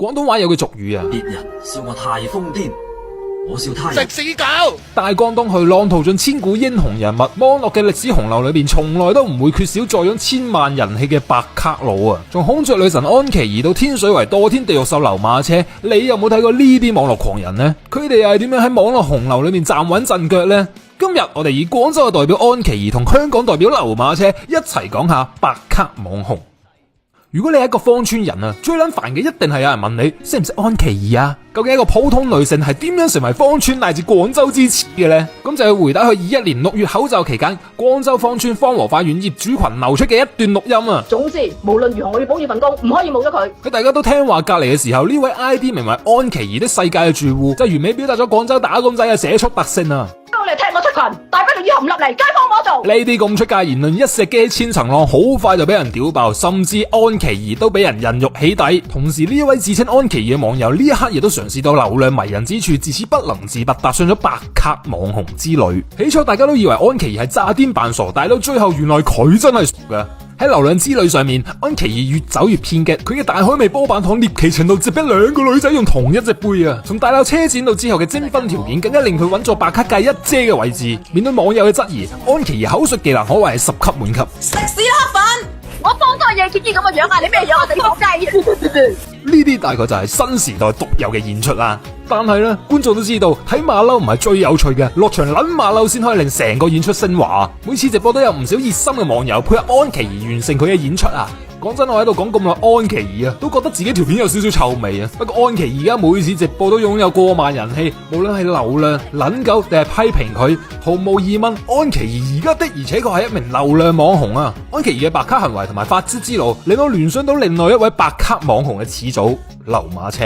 廣東話有句俗語啊，別人笑我太瘋癲，我笑他食屎狗！大江東去，浪淘盡千古英雄人物。網絡嘅歷史洪流裏邊，從來都唔會缺少坐擁千萬人氣嘅白卡佬啊！從孔雀女神安琪兒到天水圍墮天地獄獸流馬車，你有冇睇過呢啲網絡狂人呢？佢哋又係點樣喺網絡洪流裏面站穩陣腳呢？今日我哋以廣州嘅代表安琪兒同香港代表流馬車一齊講下白卡網紅。如果你係一個芳村人啊，最撚煩嘅一定係有人問你識唔識安琪兒啊？究竟一個普通女性係點樣成為芳村乃至廣州之恥嘅呢？咁就要回答佢21年6月口罩期間，廣州芳村芳和花園業主群流出嘅一段錄音啊！總之，無論如何我要保住份工，唔可以冇咗佢。喺大家都聽話隔離嘅時候，呢位 ID 名為安琪兒的世界嘅住戶就完美表達咗廣州打工仔嘅社畜特性啊！當你踢我出群，大不了以後唔入嚟，街坊我做。呢啲咁出界言論一石激千層浪，好快就俾人屌爆，甚至安琪兒都俾人人肉起底。同時呢位自稱安琪兒嘅網友呢一刻亦都嘗試到流量迷人之處，自此不能自拔，踏上咗白卡網紅之旅。起初大家都以為安琪兒係詐癲扮傻，但係到最後原來佢真係傻噶。喺流量之旅上面，安琪兒越走越偏激，佢嘅大海味波板糖獵奇程度直逼2個女仔用同一隻杯啊！從大鬧車展到之後嘅徵婚條件，更加令佢穩坐白卡界一姐嘅位置。面對網友嘅質疑，安琪兒口述技能可謂係10級滿級。食屎啦黑粉！我放多嘢，Kiki咁嘅樣啊！你咩樣啊？地方雞！呢啲大概就係新時代獨有嘅演出啦。但係咧，觀眾都知道睇馬騮唔係最有趣嘅，落場撚馬騮先可以令成個演出升華。每次直播都有唔少熱心嘅網友配合安琪兒完成佢嘅演出啊！講真，我喺度講咁耐安琪兒啊，都覺得自己條片有少少臭味啊。不過安琪兒而家每次直播都擁有過萬人氣，無論係流量、撚狗定係批評佢，毫無疑問，安琪兒而家的而且確係一名流量網紅啊！安琪兒嘅白卡行為同埋發跡之路，令我聯想到另外一位白卡網紅嘅始祖流馬車。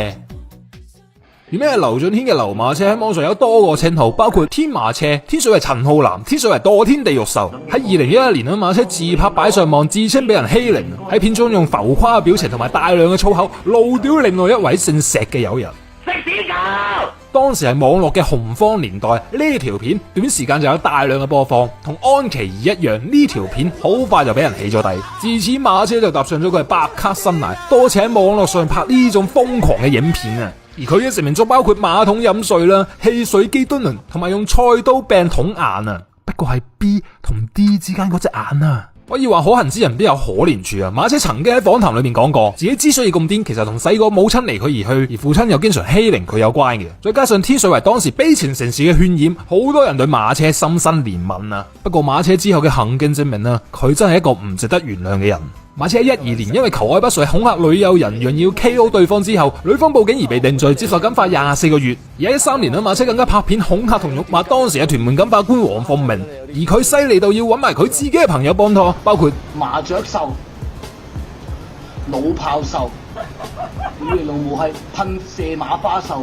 而咩係劉俊謙嘅流馬車喺網上有多個稱號，包括天馬車、天水圍陳浩南、天水圍墮天地獄獸。喺2011年，馬車自拍擺上網，自稱俾人欺凌，喺片中用浮誇嘅表情同埋大量嘅粗口，怒屌另外一位姓石嘅友人。食屎狗！當時係網絡嘅洪荒年代，呢條片短時間就有大量嘅播放，同安琪兒一樣，呢條片好快就俾人起咗底。自此馬車就踏上咗佢嘅白卡生涯，多次喺網絡上拍呢種瘋狂嘅影片啊！而佢嘅成名作包括馬桶飲水啦、汽水機敦輪同埋用菜刀掟捅眼啊！不過係 B 同 D 之間嗰隻眼啊！可以話可恨之人必有可憐處啊！馬車曾經喺訪談裏面講過，自己之所以咁癲，其實同細個母親離佢而去，而父親又經常欺凌佢有關嘅。再加上天水圍當時悲情城市嘅渲染，好多人對馬車心生憐憫啊！不過馬車之後嘅行徑證明啊，佢真係一個唔值得原諒嘅人。馬車喺12年因為求愛不遂恐嚇女友人，讓要 KO 對方之後，女方報警而被定罪，接受感化24個月。而喺13年馬車更加拍片恐嚇同辱罵當時嘅屯門感化官黃鳳明，而佢犀利到要揾埋佢自己嘅朋友幫拖，包括麻雀獸、老炮獸、你老母係噴射馬花獸，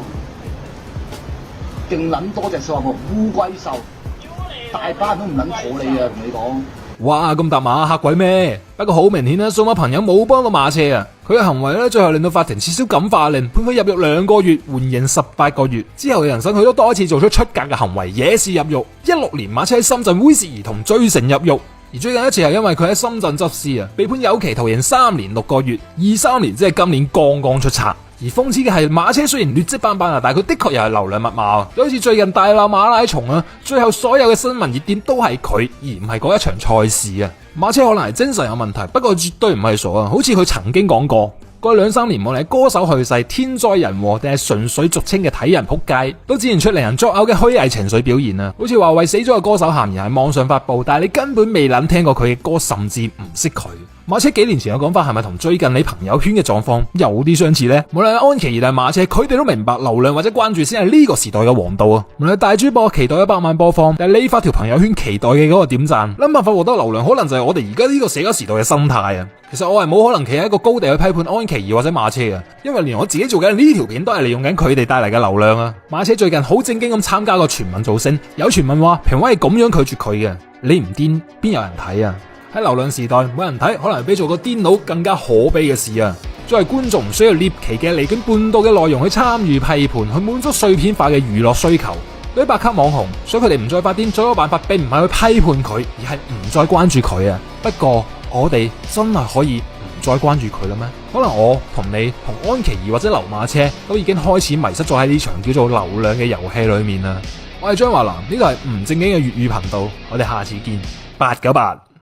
勁撚多隻獸喎，烏龜獸，大班都唔撚妥你啊！同你講。哇，咁搭馬嚇鬼咩？不過好明顯啦，數碼朋友冇幫到馬車啊！佢嘅行為咧，最後令到法庭撤銷感化令，判佢入獄2個月，緩刑18個月。之後嘅人生佢都多一次做出出格嘅行為，惹事入獄。16年馬車喺深圳猥褻兒童罪成入獄，而最近一次係因為佢喺深圳執屍啊，被判有期徒刑3年6個月。23年即係今年剛剛出冊。而諷刺嘅係馬車雖然劣跡斑斑啊，但係佢的確又係流量密碼啊！就好似最近大鬧馬拉松啊，最後所有嘅新聞熱點都係佢，而唔係嗰一場賽事啊！馬車可能係精神有問題，不過絕對唔係傻啊！好似佢曾經講過，過去2-3年無論係歌手去世、天災人禍定係純粹俗稱嘅睇人撲街，都展現出令人作嘔嘅虛偽情緒表現啊！好似話為死咗嘅歌手鹹言喺網上發布，但係你根本未諗聽過佢嘅歌，甚至唔識佢。馬車幾年前嘅講法係咪同最近你朋友圈嘅狀況有啲相似呢？無論係安琪兒定係馬車，佢哋都明白流量或者關注先係呢個時代嘅王道啊！無論係大主播期待100萬播放，定係你發條朋友圈期待嘅嗰個點讚，諗辦法獲得流量，可能就係我哋而家呢個社交時代嘅生態啊！其實我係冇可能企喺一個高地去批判安琪兒或者馬車嘅，因為連我自己做緊呢條片都係利用緊佢哋帶嚟嘅流量啊！馬車最近好正經咁參加個全民造星，有傳聞話評委係咁樣拒絕佢嘅，你唔癲邊有人睇啊？喺流量時代，冇人睇可能比做個癲佬更加可悲嘅事啊！作為觀眾唔需要獵奇嘅離經叛道嘅內容去參與批判，去滿足碎片化嘅娛樂需求。對於白卡網紅，所以佢哋唔再發癲，最好辦法並唔係去批判佢，而係唔再關注佢啊！不過我哋真係可以唔再關注佢啦咩？可能我同你同安琪兒或者流馬車都已經開始迷失咗喺呢場叫做流量嘅遊戲裏面啦。我係張華南，呢度係唔正經嘅粵語頻道，我哋下次見，898。